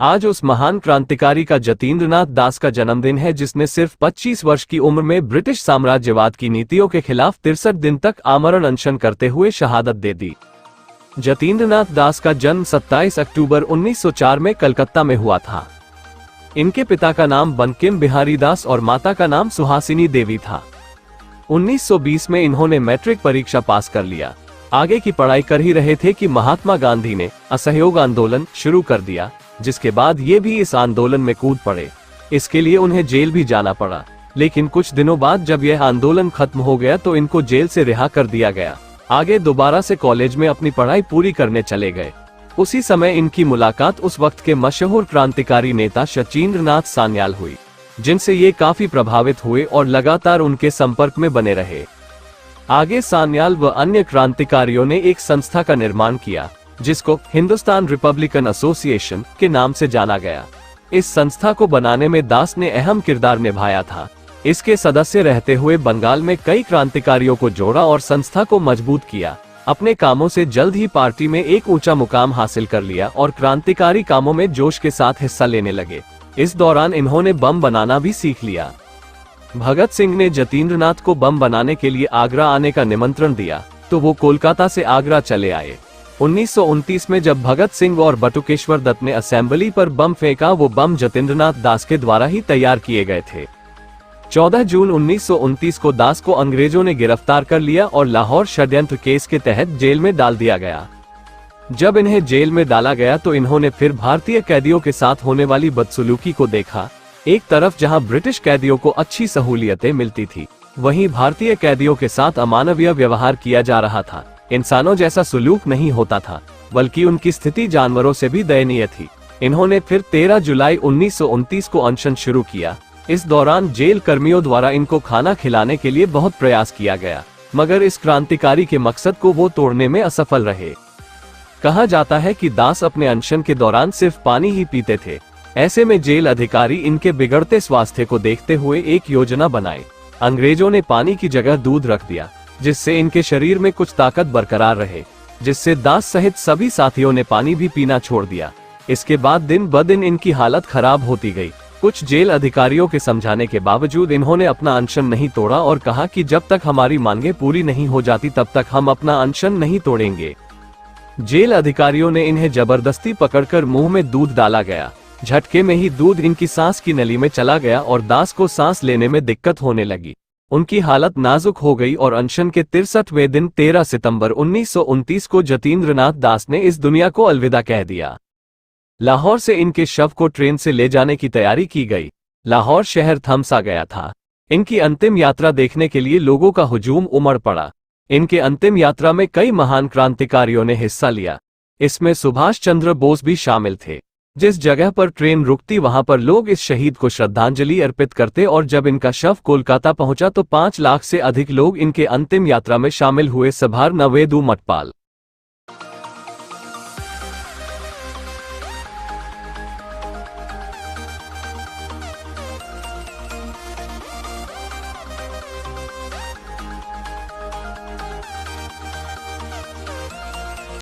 आज उस महान क्रांतिकारी का जतींद्रनाथ दास का जन्मदिन है, जिसने सिर्फ 25 वर्ष की उम्र में ब्रिटिश साम्राज्यवाद की नीतियों के खिलाफ 63 दिन तक आमरण अनशन करते हुए शहादत दे दी। जतींद्रनाथ दास का जन्म 27 अक्टूबर 1904 में कलकत्ता में हुआ था। इनके पिता का नाम बंकिम बिहारी दास और माता का नाम सुहासिनी देवी था। 1920 में इन्होंने मैट्रिक परीक्षा पास कर लिया। आगे की पढ़ाई कर ही रहे थे कि महात्मा गांधी ने असहयोग आंदोलन शुरू कर दिया, जिसके बाद ये भी इस आंदोलन में कूद पड़े। इसके लिए उन्हें जेल भी जाना पड़ा, लेकिन कुछ दिनों बाद जब यह आंदोलन खत्म हो गया तो इनको जेल से रिहा कर दिया गया। आगे दोबारा से कॉलेज में अपनी पढ़ाई पूरी करने चले गए। उसी समय इनकी मुलाकात उस वक्त के मशहूर क्रांतिकारी नेता सचिंद्रनाथ सान्याल हुई, जिनसे ये काफी प्रभावित हुए और लगातार उनके संपर्क में बने रहे। आगे सान्याल व अन्य क्रांतिकारियों ने एक संस्था का निर्माण किया, जिसको हिंदुस्तान रिपब्लिकन एसोसिएशन के नाम से जाना गया। इस संस्था को बनाने में दास ने अहम किरदार निभाया था। इसके सदस्य रहते हुए बंगाल में कई क्रांतिकारियों को जोड़ा और संस्था को मजबूत किया। अपने कामों से जल्द ही पार्टी में एक ऊंचा मुकाम हासिल कर लिया और क्रांतिकारी कामों में जोश के साथ हिस्सा लेने लगे। इस दौरान इन्होंने बम बनाना भी सीख लिया। भगत सिंह ने जतींद्रनाथ को बम बनाने के लिए आगरा आने का निमंत्रण दिया, तो वो कोलकाता से आगरा चले आए। 1929 में जब भगत सिंह और बटुकेश्वर दत्त ने असेंबली पर बम फेंका, वो बम जतींद्रनाथ दास के द्वारा ही तैयार किए गए थे। 14 जून 1929 को दास को अंग्रेजों ने गिरफ्तार कर लिया और लाहौर षड्यंत्र केस के तहत जेल में डाल दिया गया। जब इन्हें जेल में डाला गया तो इन्होंने फिर भारतीय कैदियों के साथ होने वाली बदसलूकी को देखा। एक तरफ जहां ब्रिटिश कैदियों को अच्छी सहूलियतें मिलती थी, वहीं भारतीय कैदियों के साथ अमानवीय व्यवहार किया जा रहा था। इंसानों जैसा सुलूक नहीं होता था, बल्कि उनकी स्थिति जानवरों से भी दयनीय थी। इन्होंने फिर 13 जुलाई 1929 को अनशन शुरू किया। इस दौरान जेल कर्मियों द्वारा इनको खाना खिलाने के लिए बहुत प्रयास किया गया, मगर इस क्रांतिकारी के मकसद को वो तोड़ने में असफल रहे। कहा जाता है कि दास अपने अनशन के दौरान सिर्फ पानी ही पीते थे। ऐसे में जेल अधिकारी इनके बिगड़ते स्वास्थ्य को देखते हुए एक योजना बनाए। अंग्रेजों ने पानी की जगह दूध रख दिया, जिससे इनके शरीर में कुछ ताकत बरकरार रहे, जिससे दास सहित सभी साथियों ने पानी भी पीना छोड़ दिया। इसके बाद दिन ब दिन इनकी हालत खराब होती गई। कुछ जेल अधिकारियों के समझाने के बावजूद इन्होंने अपना अनशन नहीं तोड़ा और कहा कि जब तक हमारी मांगें पूरी नहीं हो जाती तब तक हम अपना अनशन नहीं तोड़ेंगे। जेल अधिकारियों ने इन्हें जबरदस्ती पकड़कर मुंह में दूध डाला गया। झटके में ही दूध इनकी सांस की नली में चला गया और दास को सांस लेने में दिक्कत होने लगी। उनकी हालत नाजुक हो गई और अनशन के 63वें दिन 13 सितंबर 1929 को जतींद्रनाथ दास ने इस दुनिया को अलविदा कह दिया। लाहौर से इनके शव को ट्रेन से ले जाने की तैयारी की गई। लाहौर शहर थम सा गया था। इनकी अंतिम यात्रा देखने के लिए लोगों का हुजूम उमड़ पड़ा। इनके अंतिम यात्रा में कई महान क्रांतिकारियों ने हिस्सा लिया। इसमें सुभाष चंद्र बोस भी शामिल थे। जिस जगह पर ट्रेन रुकती वहां पर लोग इस शहीद को श्रद्धांजलि अर्पित करते और जब इनका शव कोलकाता पहुंचा तो 5 लाख से अधिक लोग इनके अंतिम यात्रा में शामिल हुए। सभार नवेदु मटपाल।